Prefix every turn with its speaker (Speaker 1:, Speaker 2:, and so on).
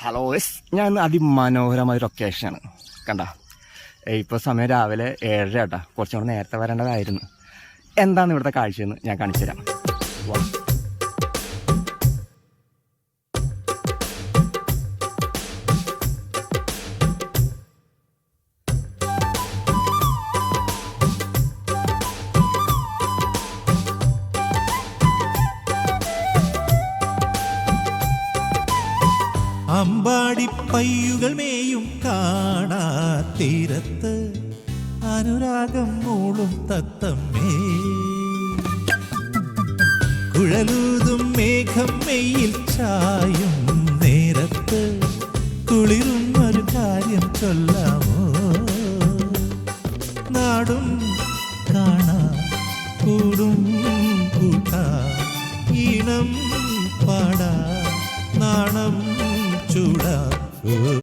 Speaker 1: Hello ഞാൻ ഇന്ന് അതിമനോഹരമായ ഒരു ഒക്കേഷനാണ് കണ്ട. ഇപ്പോൾ സമയം രാവിലെ 7:30 കേട്ടോ. കുറച്ചും കൂടെ നേരത്തെ വരേണ്ടതായിരുന്നു. എന്താണ് ഇവിടുത്തെ കാഴ്ചയെന്ന് ഞാൻ കാണിച്ചു തരാം. വാ.
Speaker 2: അമ്പാടി പയ്യുകൾ മേയും കാണാ തീരത്ത് അനുരാഗം മൂളും തത്തമ്മേ, കുഴലൂതും മേഘം മെയ്യിൽ ചായും നേരത്ത് കുളിരും ഒരു കാര്യം ചൊല്ലാമോ? നാടും കാണാ കൂടും കൂട്ടാ ഈണം പാടാ നാണം ചൂടാ.